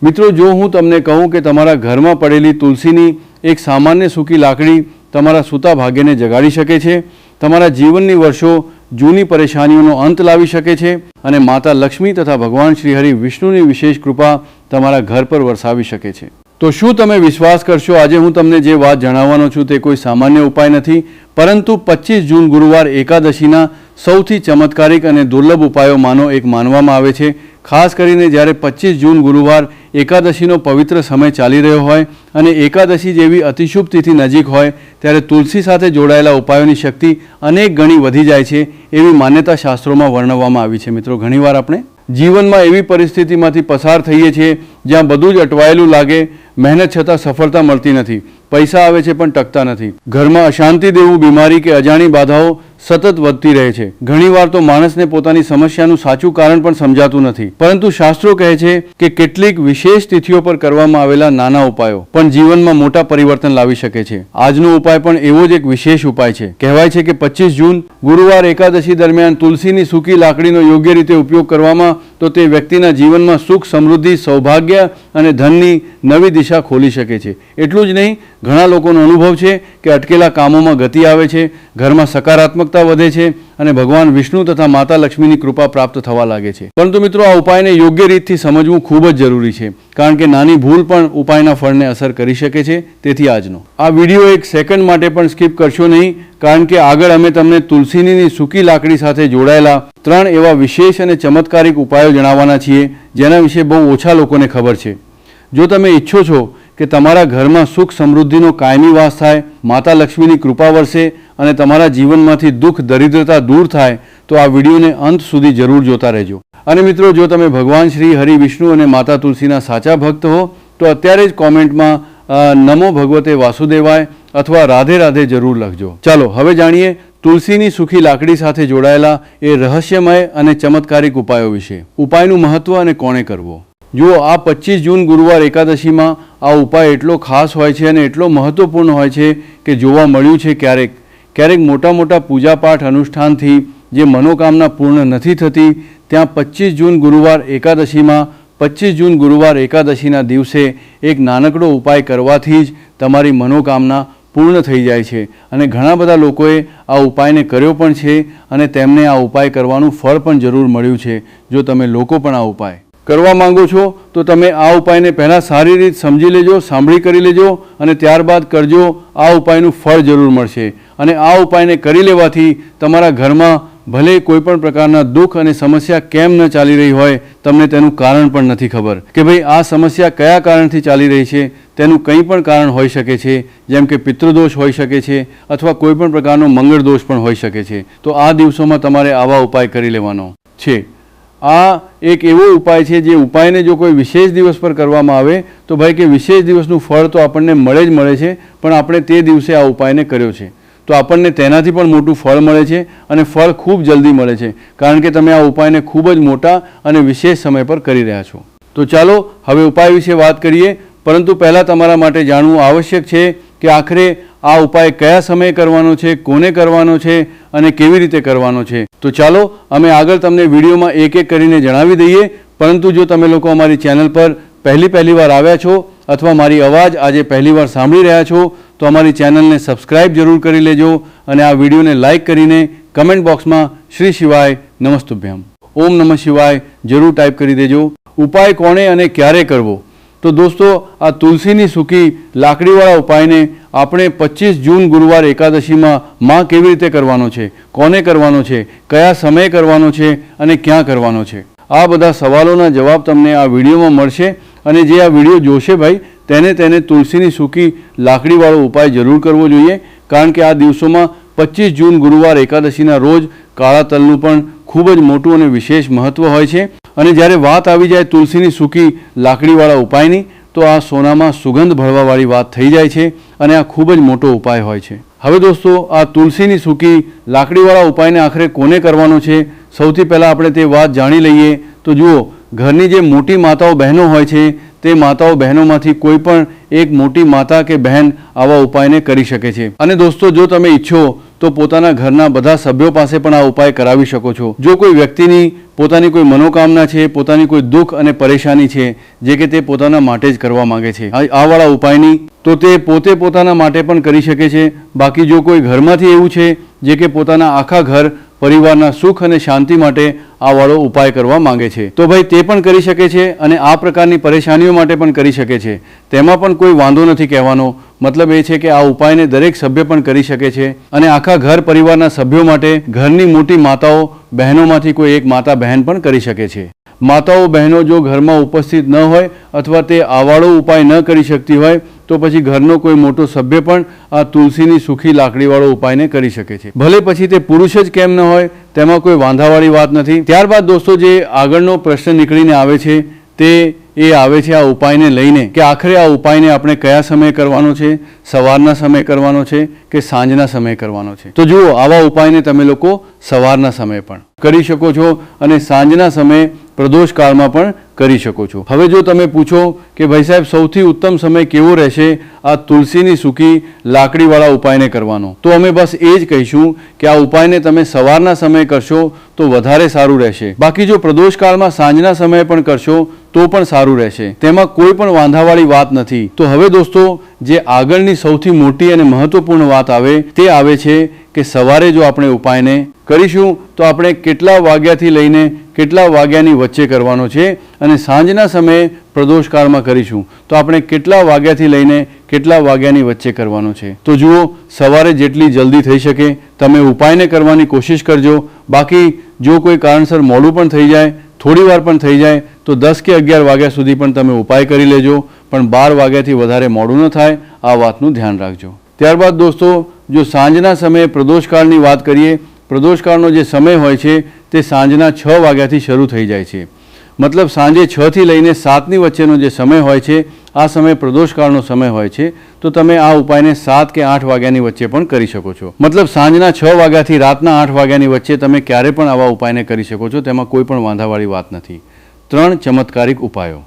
મિત્રો, જો હું તમને કહું કે તમારા ઘરમાં પડેલી તુલસીની એક સામાન્ય સૂકી લાકડી તમારા સૂતા ભાગ્યને જગાડી શકે છે, તમારા જીવનની વર્ષો જૂની પરેશાનીઓનો અંત લાવી શકે છે અને માતા લક્ષ્મી તથા ભગવાન શ્રી હરિ વિષ્ણુની વિશેષ કૃપા તમારા ઘર પર વરસાવી શકે છે. તો શું તમે વિશ્વાસ કરશો, આજે હું તમને જે વાત જણાવવાનો છું તે કોઈ સામાન્ય ઉપાય નથી, પરંતુ 25 જૂન ગુરુવાર એકાદશીના સૌથી ચમત્કારિક અને દુર્લભ ઉપાયોમાંનો એક માનવામાં આવે છે. ખાસ કરીને જ્યારે 25 જૂન ગુરુવાર એકાદશીનો પવિત્ર સમય ચાલી રહ્યો હોય અને એકાદશી જેવી અતિશુભ તિથિ નજીક હોય ત્યારે તુલસી સાથે જોડાયેલા ઉપાયોની શક્તિ અનેક ગણી વધી જાય છે એવી માન્યતા શાસ્ત્રોમાં વર્ણવવામાં આવી છે. મિત્રો, ઘણીવાર આપણે જીવનમાં એવી પરિસ્થિતિમાંથી પસાર થઈએ છીએ જ્યાં બધું જ અટવાયેલું લાગે, મહેનત છતાં સફળતા મળતી નથી, પૈસા આવે છે પણ ટકતા નથી, ઘરમાં અશાંતિ દેવું બીમારી કે અજાણી બાધાઓ સતત વધતી રહે છે. ઘણીવાર તો માણસને પોતાની સમસ્યાનું સાચું કારણ પણ સમજાતું નથી, પરંતુ શાસ્ત્રો કહે છે કે કેટલીક વિશેષ તિથિઓ પર કરવામાં આવેલા નાના ઉપાયો પણ જીવનમાં મોટા પરિવર્તન લાવી શકે છે. આજનો ઉપાય પણ એવો જ એક વિશેષ ઉપાય છે. કહેવાય છે કે 25 જૂન ગુરુવાર એકાદશી દરમિયાન તુલસીની સૂકી લાકડીનો યોગ્ય રીતે ઉપયોગ કરવામાં તો તે વ્યક્તિના જીવનમાં સુખ, સમૃદ્ધિ, સૌભાગ્ય અને ધનની નવી દિશા ખોલી શકે છે. એટલું જ નહીં, ઘણા લોકોનો અનુભવ છે કે અટકેલા કામોમાં ગતિ આવે છે, ઘરમાં સકારાત્મકતા વધે છે અને ભગવાન વિષ્ણુ તથા માતા લક્ષ્મીની કૃપા પ્રાપ્ત થવા લાગે છે. પરંતુ મિત્રો, આ ઉપાયને યોગ્ય રીતથી સમજવું ખૂબ જ જરૂરી છે, કારણ કે નાની ભૂલ પણ ઉપાયના ફળને અસર કરી શકે છે. તેથી આજનો આ વિડીયો એક સેકન્ડ માટે પણ સ્કીપ કરશો નહીં, કારણ કે આગળ અમે તમને તુલસીની સૂકી લાકડી સાથે જોડાયેલા 3 એવા વિશેષ અને ચમત્કારિક ઉપાયો જણાવવાના છીએ જેના વિશે બહુ ઓછા લોકોને ખબર છે. જો તમે ઈચ્છો છો કે તમારા ઘરમાં સુખ સમૃદ્ધિનો કાયમી વાસ થાય, માતા લક્ષ્મીની કૃપા વરસે અને તમારા જીવનમાંથી દુઃખ દરિદ્રતા દૂર થાય તો આ વિડીયોને અંત સુધી જરૂર જોતા રહેજો. અને મિત્રો, જો તમે ભગવાન શ્રી હરિ વિષ્ણુ અને માતા તુલસીના સાચા ભક્ત હો તો અત્યારે જ કોમેન્ટમાં નમો ભગવતે વાસુદેવાય અથવા રાધે રાધે જરૂર લખજો. ચાલો હવે જાણીએ તુલસીની સૂકી લાકડી સાથે જોડાયેલા એ રહસ્યમય અને ચમત્કારિક ઉપાયો વિશે. ઉપાયનું મહત્વ અને કોણે કરવો. જુઓ, આ 25 જૂન ગુરુવાર એકાદશીમાં આ ઉપાય એટલો ખાસ હોય છે અને એટલો મહત્વપૂર્ણ હોય છે કે જોવા મળ્યું છે ક્યારેક મોટા મોટા પૂજાપાઠ અનુષ્ઠાનથી જે મનોકામના પૂર્ણ નથી થતી, ત્યાં 25 જૂન ગુરુવાર એકાદશીમાં 25 જૂન ગુરુવાર એકાદશીના દિવસે એક નાનકડો ઉપાય કરવાથી જ તમારી મનોકામના પૂર્ણ થઈ જાય છે. અને ઘણા બધા લોકોએ આ ઉપાયને કર્યો પણ છે અને તેમને આ ઉપાય કરવાનું ફળ પણ જરૂર મળ્યું છે. જો તમે લોકો પણ આ ઉપાય કરવા માંગો છો તો તમે આ ઉપાયને પહેલાં સારી રીતે સમજી લેજો, સાંભળી કરી લેજો અને ત્યારબાદ કરજો. આ ઉપાયનું ફળ જરૂર મળશે અને આ ઉપાયને કરી લેવાથી તમારા ઘરમાં ભલે કોઈ પણ પ્રકારના દુઃખ અને સમસ્યા કેમ ન ચાલી રહી હોય, તમને તેનું કારણ પણ નથી ખબર કે ભાઈ આ સમસ્યા કયા કારણથી ચાલી રહી છે. તેનું કંઈ પણ કારણ હોઈ શકે છે, જેમ કે પિતૃદોષ હોઈ શકે છે અથવા કોઈ પણ પ્રકારનો મંગળ દોષ પણ હોઈ શકે છે. તો આ દિવસોમાં તમારે આવા ઉપાય કરી લેવાનો છે. આ એક એવો ઉપાય છે જે ઉપાયને જો કોઈ વિશેષ દિવસ પર કરવામાં આવે તો ભાઈ કે વિશેષ દિવસનું ફળ તો આપણને મળે જ મળે છે, પણ આપણે તે દિવસે આ ઉપાયને કર્યો છે તો આપણને તેનાથી પણ મોટું ફળ મળે છે અને ફળ ખૂબ જલ્દી મળે છે, કારણ કે તમે આ ઉપાયને ખૂબ જ મોટા અને વિશેષ સમય પર કરી રહ્યા છો. તો ચાલો હવે ઉપાય વિશે વાત કરીએ, પરંતુ પહેલાં તમારા માટે જાણવું આવશ્યક છે કે આખરે આ ઉપાય કયા સમયે કરવાનો છે, કોને કરવાનો છે અને કેવી રીતે કરવાનો છે. તો ચાલો અમે આગળ તમને વિડીયોમાં એક એક કરીને જણાવી દઈએ. પરંતુ જો તમે લોકો અમારી ચેનલ પર પહેલી વાર આવ્યા છો અથવા મારી અવાજ આજે પહેલીવાર સાંભળી રહ્યા છો તો અમારી ચેનલને સબસ્ક્રાઇબ જરૂર કરી લેજો અને આ વિડીયોને લાઇક કરીને કમેન્ટ બોક્સમાં શ્રી શિવાય નમસ્તુભ્યમ, ઓમ નમઃ શિવાય જરૂર ટાઈપ કરી દેજો. ઉપાય કોણે અને ક્યારે કરવો. તો દોસ્તો, આ તુલસીની સૂકી લાકડીવાળા ઉપાયને આપણે 25 જૂન ગુરુવાર એકાદશીમાં કેવી રીતે કરવાનો છે, કોને કરવાનો છે, કયા સમયે કરવાનો છે અને ક્યાં કરવાનો છે, આ બધા સવાલોના જવાબ તમને આ વિડીયોમાં મળશે. અને જે આ વિડીયો જોશે ભાઈ તેને તુલસીની સૂકી લાકડીવાળો ઉપાય જરૂર કરવો જોઈએ, કારણ કે આ દિવસોમાં 25 જૂન ગુરુવાર એકાદશીના રોજ કાળા તલનું પણ ખૂબ જ મોટું અને વિશેષ મહત્વ હોય છે. અને જ્યારે વાત આવી જાય તુલસીની સૂકી લાકડીવાળા ઉપાયની તો આ સોનામાં સુગંધ ભળવાવાળી વાત થઈ જાય છે અને આ ખૂબ જ મોટો ઉપાય હોય છે. હવે દોસ્તો, આ તુલસીની સૂકી લાકડીવાળા ઉપાયને આખરે કોને કરવાનો છે, સૌથી પહેલાં આપણે તે વાત જાણી લઈએ. તો જુઓ, ઘરની જે મોટી માતાઓ બહેનો હોય છે તે માતાઓ બહેનોમાંથી કોઈ પણ એક મોટી માતા કે બહેન આવા ઉપાયને કરી શકે છે. અને દોસ્તો, જો તમે ઈચ્છો તો પોતાના ઘરના બધા સભ્યો પાસે પણ આ ઉપાય કરાવી શકો છો. જો કોઈ વ્યક્તિની પોતાની કોઈ મનોકામના છે, પોતાની કોઈ દુઃખ અને પરેશાની છે, જે કે તે પોતાના માટે જ કરવા માંગે છે આ વાળા ઉપાયની, તો તે પોતે પોતાના માટે પણ કરી શકે છે. બાકી જો કોઈ ઘરમાંથી એવું છે જે કે પોતાના આખા ઘર પરિવારના સુખ અને શાંતિ માટે આ વાળો ઉપાય કરવા માંગે છે, તો ભાઈ તે પણ કરી શકે છે અને આ પ્રકારની પરેશાનીઓ માટે પણ કરી શકે છે. તેમાં પણ કોઈ વાંધો નથી કહેવાનો. મતલબ એ છે કે આ ઉપાયને દરેક સભ્ય પણ કરી શકે છે અને આખા ઘર પરિવારના સભ્યો માટે ઘરની મોટી માતાઓ બહેનોમાંથી કોઈ એક માતા બહેન પણ કરી શકે છે. માતાઓ બહેનો જો ઘરમાં ઉપસ્થિત ન હોય અથવા તે આવાળો ઉપાય ન કરી શકતી હોય તો પછી ઘરનો કોઈ મોટો સભ્ય પણ આ તુલસીની સૂકી લાકડીવાળો ઉપાયને કરી શકે છે. ભલે પછી તે પુરુષ જ કેમ ન હોય, તેમાં કોઈ વાંધાવાળી વાત નથી. ત્યારબાદ દોસ્તો જે આગળનો પ્રશ્ન નીકળીને આવે છે તે એ આવે છે આ ઉપાયને લઈને કે આખરે આ ઉપાયને આપણે કયા સમયે કરવાનો છે, સવારના સમયે કરવાનો છે કે સાંજના સમયે કરવાનો છે. તો જુઓ, આવા ઉપાયને તમે લોકો સવારના સમયે પણ કરી શકો છો અને સાંજના સમયે પ્રદોષ કાળમાં પણ કરી શકો છો. હવે જો તમે પૂછો કે ભાઈ સાહેબ સૌથી ઉત્તમ સમય કેવો રહેશે આ તુલસીની સૂકી લાકડીવાળા ઉપાયને કરવાનો, તો અમે બસ એ જ કહીશું કે આ ઉપાયને તમે સવારના સમયે કરશો તો વધારે સારું રહેશે. બાકી જો પ્રદોષ કાળમાં સાંજના સમયે પણ કરશો તો પણ સારું રહેશે. તેમાં કોઈ પણ વાંધાવાળી વાત નથી. તો હવે દોસ્તો જે આગળની સૌથી મોટી અને મહત્વપૂર્ણ વાત આવે તે આવે છે કે સવારે જો આપણે ઉપાયને કરીશું તો આપણે કેટલા વાગ્યાથી લઈને કેટલા વાગ્યાની વચ્ચે કરવાનો છે અને સાંજના સમયે પ્રદોષકાળમાં કરીશું તો આપણે કેટલા વાગ્યાથી લઈને કેટલા વાગ્યાની વચ્ચે કરવાનો છે. તો જુઓ, સવારે જેટલી જલ્દી થઈ શકે તમે ઉપાયને કરવાની કોશિશ કરજો. બાકી જો કોઈ કારણસર મોડું પણ થઈ જાય, થોડી વાર પણ થઈ જાય તો 10 કે 11 વાગ્યા સુધી પણ તમે ઉપાય કરી લેજો, પણ 12 વાગ્યાથી વધારે મોડું ન થાય આ વાતનું ધ્યાન રાખજો. ત્યારબાદ દોસ્તો જો સાંજના સમયે પ્રદોષકાળની વાત કરીએ, પ્રદોષકાળનો જે સમય હોય છે તે સાંજના 6 વાગ્યાથી શરૂ થઈ જાય છે. મતલબ સાંજે 6 થી લઈને 7ની વચ્ચેનો જે સમય હોય છે આ સમય પ્રદોષકાળનો સમય હોય છે. તો તમે આ ઉપાયને 7 કે 8 વાગ્યાની વચ્ચે પણ કરી શકો છો. મતલબ સાંજના 6 વાગ્યાથી રાતના 8 વાગ્યાની વચ્ચે તમે ક્યારે પણ આવા ઉપાયને કરી શકો છો. તેમાં કોઈ પણ વાંધાવાળી વાત નથી. 3 ચમત્કારિક ઉપાયો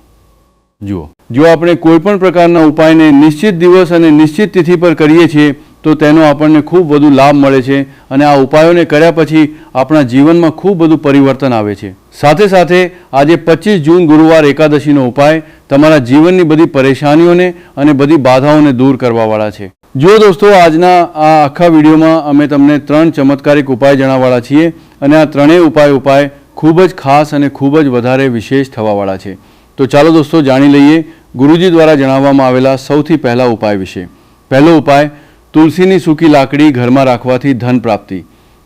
જુઓ. જો આપણે કોઈ પણ પ્રકારના ઉપાયને નિશ્ચિત દિવસ અને નિશ્ચિત તિથિ પર કરીએ છીએ તો તેનો આપણને ખૂબ વધુ લાભ મળે છે અને આ ઉપાયોને કર્યા પછી આપણા જીવનમાં ખૂબ બધું પરિવર્તન આવે છે. સાથે સાથે આજે 25 જૂન ગુરુવાર એકાદશીનો ઉપાય તમારા જીવનની બધી પરેશાનીઓને અને બધી બાધાઓને દૂર કરવાવાળા છે. જો દોસ્તો આજના આ આખા વિડીયોમાં અમે તમને 3 ચમત્કારિક ઉપાય જણાવવાળા છીએ અને આ ત્રણેય ઉપાય ખૂબ જ ખાસ અને ખૂબ જ વધારે વિશેષ થવાવાળા છે. તો ચાલો દોસ્તો જાણી લઈએ ગુરુજી દ્વારા જણાવવામાં આવેલા સૌથી પહેલા ઉપાય વિશે. પહેલો ઉપાય, તુલસીની સૂકી લાકડી ઘરમાં રાખવાથી ધન પ્રાપ્તિ.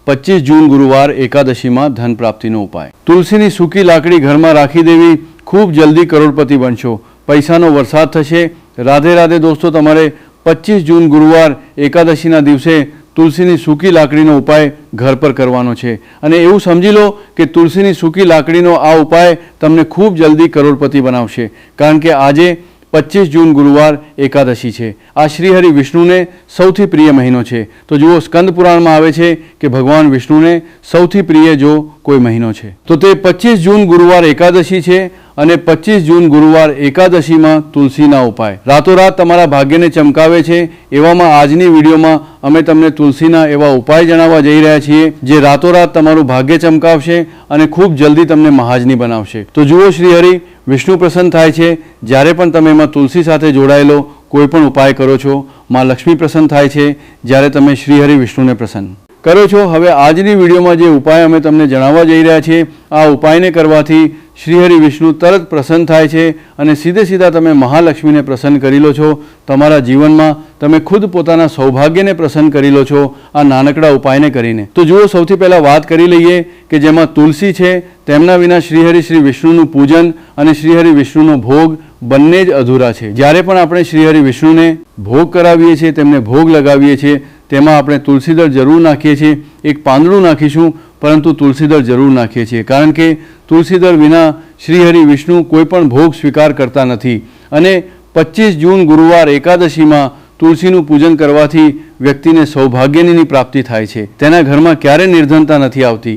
25 જૂન ગુરુવાર એકાદશીમાં ધન પ્રાપ્તિનો ઉપાય. તુલસીની સૂકી લાકડી ઘરમાં રાખી દેવી, ખૂબ જલ્દી કરોડપતિ બનશો, પૈસાનો વરસાદ થશે. રાધે રાધે દોસ્તો, તમારે 25 જૂન ગુરુવાર એકાદશીના દિવસે તુલસીની સૂકી લાકડીનો ઉપાય ઘર પર કરવાનો છે અને એવું સમજી લો કે તુલસીની સૂકી લાકડીનો આ ઉપાય તમને ખૂબ જલ્દી કરોડપતિ બનાવશે. કારણ કે આજે 25 જૂન ગુરુવાર એકાદશી છે. આ શ્રીહરિ વિષ્ણુને સૌથી પ્રિય મહિનો છે. તો જુઓ, સ્કંદ પુરાણમાં આવે છે કે ભગવાન વિષ્ણુને સૌથી પ્રિય જો કોઈ મહિનો છે તો તે 25 જૂન ગુરુવાર એકાદશી છે અને 25 જૂન ગુરુવાર એકાદશીમાં તુલસીના ઉપાય રાતોરાત તમારા ભાગ્યને ચમકાવે છે. એવામાં આજની વિડીયોમાં અમે તમને તુલસીના એવા ઉપાય જણાવવા જઈ રહ્યા છીએ જે રાતોરાત તમારું ભાગ્ય ચમકાવશે અને ખૂબ જલ્દી તમને મહાજની બનાવશે. તો જુઓ, શ્રીહરિ વિષ્ણુ પ્રસન્ન થાય છે જ્યારે પણ તમે એમાં તુલસી સાથે જોડાયેલો કોઈ પણ ઉપાય કરો છો. માં લક્ષ્મી પ્રસન્ન થાય છે જ્યારે તમે શ્રીહરિ વિષ્ણુને પ્રસન્ન કરો છો. હવે આજની વિડીયોમાં જે ઉપાય અમે તમને જણાવવા જઈ રહ્યા છીએ આ ઉપાયને કરવાથી શ્રીહરિ વિષ્ણુ તરત પ્રસન્ન થાય છે અને સીધા તમે મહાલક્ષ્મીને પ્રસન્ન કરી લો છો. તમારા જીવનમાં તમે ખુદ પોતાના સૌભાગ્યને પ્રસન્ન કરી લો છો આ નાનકડા ઉપાયને કરીને. તો જુઓ, સૌથી પહેલાં વાત કરી લઈએ કે જેમાં તુલસી છે તેમના વિના શ્રીહરિ શ્રી વિષ્ણુનું પૂજન અને શ્રીહરિ વિષ્ણુનો ભોગ બંને જ અધૂરા છે. જ્યારે પણ આપણે શ્રીહરિ વિષ્ણુને ભોગ કરાવીએ છીએ, તેમને ભોગ લગાવીએ છીએ, તેમાં આપણે તુલસીદળ જરૂર નાખીએ છીએ. એક પાંદડું નાખીશું પરંતુ તુલસીદળ જરૂર નાખીએ છીએ, કારણ કે તુલસીદળ વિના શ્રીહરિ વિષ્ણુ કોઈ પણ ભોગ સ્વીકાર કરતા નથી. અને 25 જૂન ગુરુવાર એકાદશીમાં તુલસીનું પૂજન કરવાથી વ્યક્તિને સૌભાગ્યની પ્રાપ્તિ થાય છે. તેના ઘરમાં ક્યારે નિર્ધનતા નથી આવતી.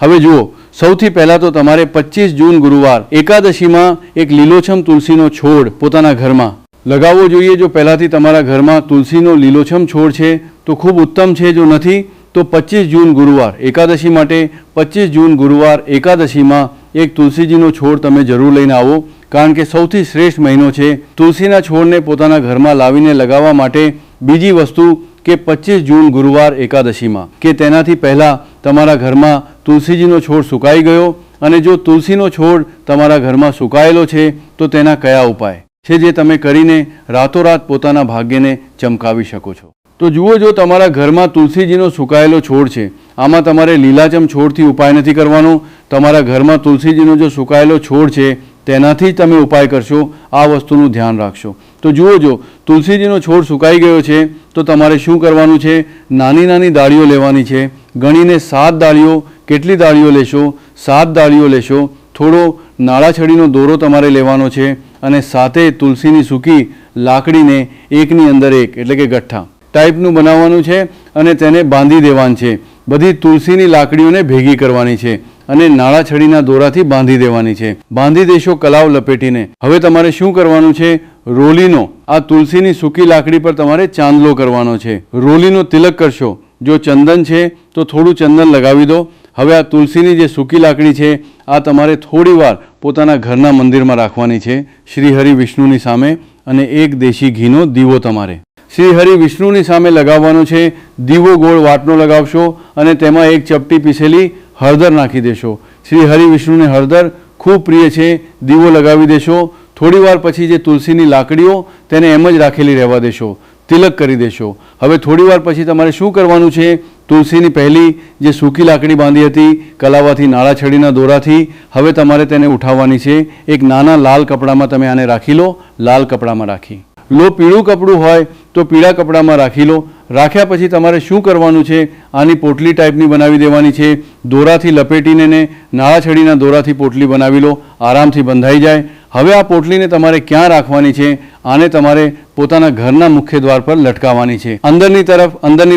હવે જુઓ, સૌથી પહેલાં તો તમારે 25 જૂન ગુરુવાર એકાદશીમાં એક લીલોછમ તુલસીનો છોડ પોતાના ઘરમાં લગાવવો જોઈએ. જો પહેલાંથી તમારા ઘરમાં તુલસીનો લીલોછમ છોડ છે તો ખૂબ ઉત્તમ છે. જો નથી તો 25 જૂન ગુરુવાર એકાદશી માટે 25 જૂન ગુરુવાર એકાદશીમાં એક તુલસીજીનો છોડ તમે જરૂર લઈને આવો, કારણ કે સૌથી શ્રેષ્ઠ મહિનો છે. તુલસીના છોડને પોતાના ઘરમાં લાવીને લગાવવા માટે બીજી વસ્તુ કે 25 જૂન ગુરુવાર એકાદશીમાં કે તેનાથી પહેલાં તમારા ઘરમાં તુલસીજીનો છોડ સુકાઈ ગયો, અને જો તુલસીનો છોડ તમારા ઘરમાં સુકાયેલો છે તો તેના કયા ઉપાય છે જે તમે કરીને રાતોરાત પોતાના ભાગ્યને ચમકાવી શકો છો. તો જુઓ, જો તમારા ઘરમાં તુલસીજીનો સુકાયેલો છોડ છે, આમાં તમારે લીલાચમ છોડથી ઉપાય નથી કરવાનો. તમારા ઘરમાં તુલસીજીનો જો સુકાયેલો છોડ છે તેનાથી જ તમે ઉપાય કરશો. આ વસ્તુનું ધ્યાન રાખશો. તો જુઓ, જો તુલસીજીનો છોડ સુકાઈ ગયો છે તો તમારે શું કરવાનું છે? નાની નાની ડાળીઓ લેવાની છે. ગણીને 7 ડાળીઓ. કેટલી ડાળીઓ લેશો? 7 ડાળીઓ લેશો. થોડો નાળાછડીનો દોરો તમારે લેવાનો છે, અને સાથે તુલસીની સૂકી લાકડીને એકની અંદર એક એટલે કે ગઠ્ઠા ટાઈપનું બનાવવાનું છે, અને તેને બાંધી દેવાનું છે. બધી તુલસીની લાકડીઓને ભેગી કરવાની છે અને નાળાછડીના દોરાથી બાંધી દેવાની છે. બાંધી દેશો કલાવ લપેટીને. હવે તમારે શું કરવાનું છે? રોલીનો આ તુલસીની સૂકી લાકડી પર તમારે ચાંદલો કરવાનો છે. રોલીનો તિલક કરશો. જો ચંદન છે તો થોડું ચંદન લગાવી દો. હવે આ તુલસીની જે સૂકી લાકડી છે આ તમારે થોડી વાર પોતાના ઘરના મંદિરમાં રાખવાની છે, શ્રી હરિ વિષ્ણુની સામે, અને એક દેશી ઘીનો દીવો તમારે શ્રી હરિ વિષ્ણુની સામે લગાવવાનો છે. દીવો ગોળ વાટનો લગાવશો અને તેમાં એક ચપટી પીસેલી હળદર નાખી દેશો. શ્રી હરિ વિષ્ણુને હળદર ખૂબ પ્રિય છે. દીવો લગાવી દેશો. થોડી વાર પછી જે તુલસીની લાકડીઓ તેને એમ જ રાખેલી રહેવા દેશો. તિલક કરી દેશો. હવે થોડી વાર પછી તમારે શું કરવાનું છે? તુલસીની પહેલી જે સૂકી લાકડી બાંધી હતી કલાવાથી નાળાછડીના દોરાથી, હવે તમારે તેને ઉઠાવવાની છે. એક નાના લાલ કપડામાં તમે આને રાખી લો. લાલ કપડામાં રાખી લો. પીળું કપડું હોય તો પીળા કપડામાં રાખી લો. રાખ્યા પછી તમારે શું કરવાનું છે? આની પોટલી ટાઈપની બનાવી દેવાની છે. દોરાથી લપેટીને નાળાછડીના દોરાથી પોટલી બનાવી લો. આરામથી બંધાઈ જાય. હવે આ પોટલીને તમારે ક્યાં રાખવાની છે? આને તમારે પોતાના ઘરના મુખ્ય દ્વાર પર લટકાવવાની છે. અંદરની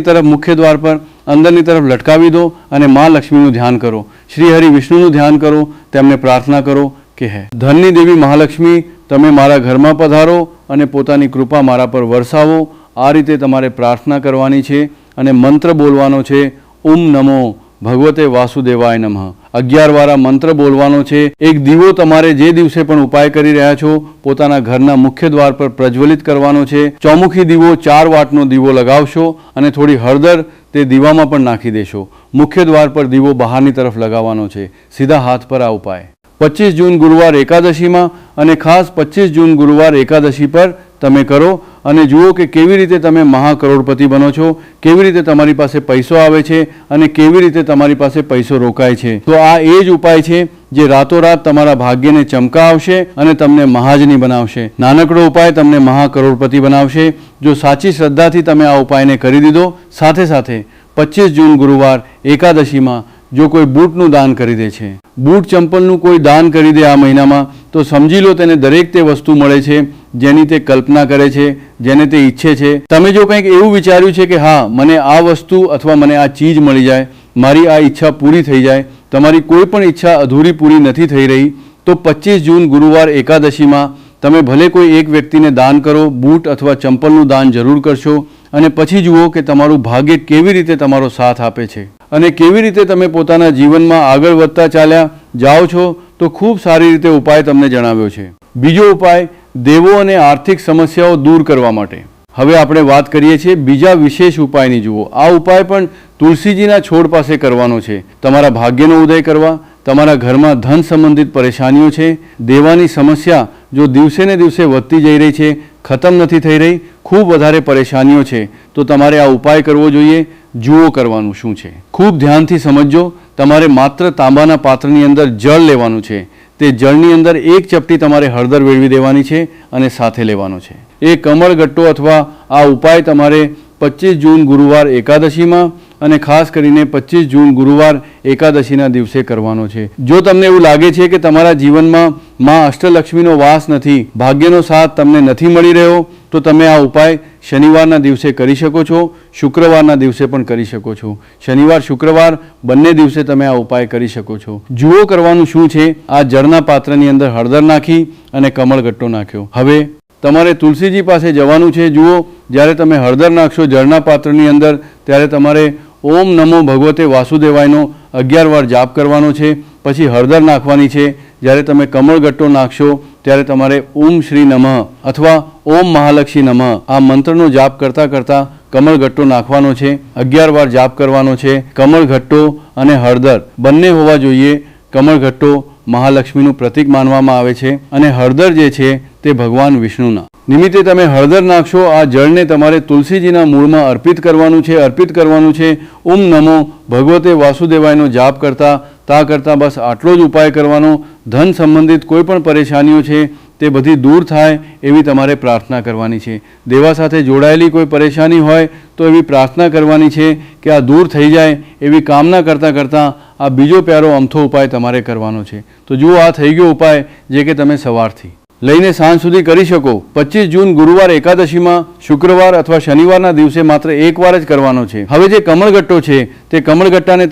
તરફ મુખ્ય દ્વાર પર અંદરની તરફ લટકાવી દો અને મા લક્ષ્મીનું ધ્યાન કરો. શ્રી હરિ વિષ્ણુનું ધ્યાન કરો. તેમને પ્રાર્થના કરો કે હે ધનની દેવી મહાલક્ષ્મી, તમે મારા ઘરમાં પધારો અને પોતાની કૃપા મારા પર વરસાવો. આ રીતે તમારે પ્રાર્થના કરવાની છે અને મંત્ર બોલવાનો છે. ઓમ નમો ભગવતે વાસુદેવાય નમઃ. 11 વારા મંત્ર બોલવાનો છે. એક દીવો તમારે જે દિવસે પણ ઉપાય કરી રહ્યા છો પોતાના ઘરના મુખ્ય દ્વાર પર પ્રજ્વલિત કરવાનો છે. ચોમુખી દીવો 4 વાટનો દીવો લગાવશો અને થોડી હળદર તે દીવામાં પણ નાખી દેશો. મુખ્ય દ્વાર પર દીવો બહારની તરફ લગાવવાનો છે. સીધા હાથ પર આ ઉપાય 25 જૂન ગુરુવાર એકાદશીમાં, અને ખાસ 25 જૂન ગુરુવાર એકાદશી પર તમે કરો અને જુઓ કે કેવી રીતે તમે મહાકરોડપતિ બનો છો, કેવી રીતે તમારી પાસે પૈસો આવે છે અને કેવી રીતે તમારી પાસે પૈસો રોકાય છે. તો આ એ જ ઉપાય છે જે રાતોરાત તમારા ભાગ્યને ચમકાવશે અને તમને મહાજની બનાવશે. નાનકડો ઉપાય તમને મહાકરોડપતિ બનાવશે જો સાચી શ્રદ્ધાથી તમે આ ઉપાયને કરી દીધો. સાથે સાથે 25 જૂન ગુરુવાર એકાદશીમાં જો કોઈ બૂટનું દાન કરી દે છે, બૂટ ચંપલનું કોઈ દાન કરી દે આ મહિનામાં, તો સમજી લો તેને દરેક તે વસ્તુ મળે છે જેની તે કલ્પના કરે છે, જેને તે ઈચ્છે છે. તમે જો કંઈક એવું વિચાર્યું છે કે હા મને આ વસ્તુ અથવા મને આ ચીજ મળી જાય, મારી આ ઈચ્છા પૂરી થઈ જાય, તમારી કોઈ પણ ઈચ્છા અધૂરી પૂરી નથી થઈ રહી, તો 25 જૂન ગુરુવાર એકાદશીમાં તમે ભલે કોઈ એક વ્યક્તિને દાન કરો, બૂટ અથવા ચંપલનું દાન જરૂર કરશો, અને પછી જુઓ કે તમારું ભાગ્ય કેવી રીતે તમારો સાથ આપે છે અને કેવી રીતે તમે પોતાના જીવનમાં આગળ વધતા ચાલ્યા જાઓ છો. તો ખૂબ સારી રીતે ઉપાય તમને જણાવ્યો છે. બીજો ઉપાય દેવો અને આર્થિક સમસ્યાઓ દૂર કરવા માટે. હવે આપણે વાત કરીએ છીએ બીજા વિશેષ ઉપાયની. જુઓ, આ ઉપાય પણ તુલસીજીના છોડ પાસે કરવાનો છે. તમારા ભાગ્યનો ઉદય કરવા, તમારા ઘરમાં ધન સંબંધિત પરેશાનીઓ છે, દેવાની સમસ્યા જો દિવસે ને દિવસે વધતી જઈ રહી છે, ખતમ નથી થઈ રહી, ખૂબ વધારે પરેશાનીઓ છે, તો તમારે આ ઉપાય કરવો જોઈએ. જુઓ કરવાનું શું છે, ખૂબ ધ્યાનથી સમજજો. તમારે માત્ર તાંબાના પાત્રની અંદર જળ લેવાનું છે. તે જળની અંદર એક ચપટી તમારે હળદર વેળવી દેવાની છે અને સાથે લેવાનો છે. એ કમળ ગટ્ટો અથવા આ ઉપાય તમારે 25 જૂન ગુરુવાર એકાદશીમાં અને ખાસ કરીને 25 જૂન ગુરુવાર એકાદશીના દિવસે કરવાનો છે. જો તમને એવું લાગે છે કે તમારા જીવનમાં માં અષ્ટલક્ષ્મીનો વાસ નથી, ભાગ્યનો સાથ તમને નથી મળી રહ્યો, તો તમે આ ઉપાય શનિવારના દિવસે કરી શકો છો, શુક્રવારના દિવસે પણ કરી શકો છો. શનિવાર શુક્રવાર બંને દિવસે તમે આ ઉપાય કરી શકો છો. જુઓ કરવાનું શું છે. આ જળના પાત્રની અંદર હળદર નાખી અને કમળગટ્ટો નાખ્યો. હવે તમારે તુલસીજી પાસે જવાનું છે. જુઓ, જ્યારે તમે હળદર નાખશો જળના પાત્રની અંદર ત્યારે તમારે ઓમ નમો ભગવતે વાસુદેવાયનો 11 વાર જાપ કરવાનો છે. પછી હળદર નાખવાની છે. જ્યારે તમે કમળગટ્ટો નાખશો ત્યારે તમારે ઓમ શ્રી નમઃ અથવા ઓમ મહાલક્ષ્મી નમઃ આ મંત્રનો જાપ કરતાં કરતાં કમળગટ્ટો નાખવાનો છે. 11 વાર જાપ કરવાનો છે. કમળગટ્ટો અને હળદર બંને હોવા જોઈએ. કમળગટ્ટો મહાલક્ષ્મીનું પ્રતીક માનવામાં આવે છે અને હળદર જે છે તે ભગવાન વિષ્ણુના નિમિત્તે તમે હળદર નાખશો. આ જળને તમારે તુલસીજીના મૂળમાં અર્પિત કરવાનું છે. અર્પિત કરવાનું છે. ઓમ નમો ભગવતે વાસુદેવાયનો જાપ કરતાં બસ આટલો જ ઉપાય કરવાનો. ધન સંબંધિત કોઈ પણ પરેશાનીઓ છે તે બધી દૂર થાય એવી તમારે પ્રાર્થના કરવાની છે. દેવા સાથે જોડાયેલી કોઈ પરેશાની હોય તો એવી પ્રાર્થના કરવાની છે કે આ દૂર થઈ જાય એવી કામના કરતાં આ બીજો પ્યારો અમથો ઉપાય તમારે કરવાનો છે. તો જુઓ, આ થઈ ગયો ઉપાય જે કે તમે સવારથી લઈને સાંજ સુધી કરી શકો. 25 જૂન ગુરુવાર એકાદશીમાં શુક્રવાર અથવા શનિવારના દિવસે માત્ર એક વાર જ કરવાનો છે. હવે જે કમળગટ્ટો છે તે કમળગટ્ટાને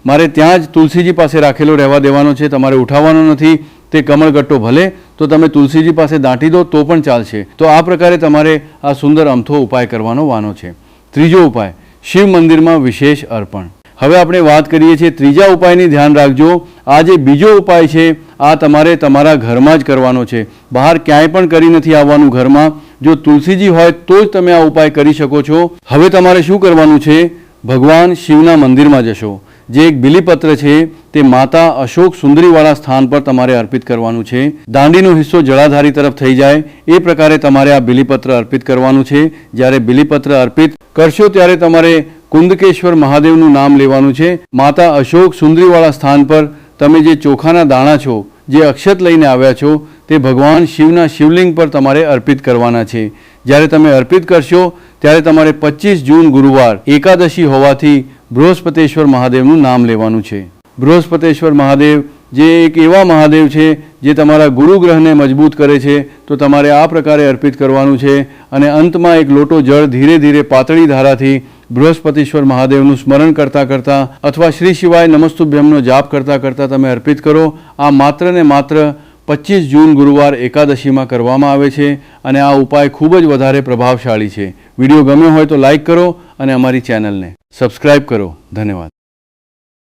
મારે ત્યાં જ તુલસીજી પાસે રાખેલો રહેવા દેવાનો છે. તમારે ઉઠાવવાનો નથી. તે કમળગટ્ટો ભલે તો તમે તુલસીજી પાસે દાંટી દો તો પણ ચાલશે. તો આ પ્રકારે તમારે આ સુંદર અમથો ઉપાય કરવાનો વાનો છે. ત્રીજો ઉપાય, શિવ મંદિરમાં વિશેષ અર્પણ. હવે આપણે વાત કરીએ છીએ ત્રીજા ઉપાયની. ધ્યાન રાખજો, આ જે બીજો ઉપાય છે આ તમારે તમારા ઘરમાં જ કરવાનો છે. બહાર ક્યાંય પણ કરી નથી આવવાનું. ઘરમાં જો તુલસીજી હોય તો જ તમે આ ઉપાય કરી શકો છો. હવે તમારે શું કરવાનું છે? ભગવાન શિવના મંદિરમાં જશો. જે એક બિલીપત્ર છે તે માતા અશોક સુંદરીવાળા સ્થાન પર તમારે અર્પિત કરવાનું છે. દાંડીનો હિસ્સો જળાધારી તરફ થઈ જાય એ પ્રકારે તમારે આ બિલીપત્ર અર્પિત કરવાનું છે. જ્યારે બિલીપત્ર અર્પિત કરશો ત્યારે તમારે કુંદકેશ્વર મહાદેવનું નામ લેવાનું છે. માતા અશોક સુંદરીવાળા સ્થાન પર તમે જે ચોખાના દાણા છો, જે અક્ષત લઈને આવ્યા છો તે ભગવાન શિવના શિવલિંગ પર તમારે અર્પિત કરવાના છે. જ્યારે તમે અર્પિત કરશો ત્યારે તમારે 25 જૂન ગુરુવાર એકાદશી હોવાથી બૃહસ્પતેશ્વર મહાદેવનું નામ લેવાનું છે. બૃહસ્પતેશ્વર મહાદેવ જે એક એવા મહાદેવ છે જે તમારા ગુરુગ્રહને મજબૂત કરે છે. તો તમારે આ પ્રકારે અર્પિત કરવાનું છે અને અંતમાં એક લોટો જળ ધીરે ધીરે પાતળી ધારાથી બૃહસ્પતિશ્વર મહાદેવનું સ્મરણ કરતાં અથવા શ્રી શિવાય નમસ્તુભ્યમનો જાપ કરતાં તમે અર્પિત કરો. આ માત્ર ને માત્ર 25 જૂન ગુરુવાર એકાદશીમાં કરવામાં આવે છે અને આ ઉપાય ખૂબ જ વધારે પ્રભાવશાળી છે. વિડીયો ગમ્યો હોય તો લાઈક કરો અને અમારી ચેનલને સબસ્ક્રાઈબ કરો. ધન્યવાદ.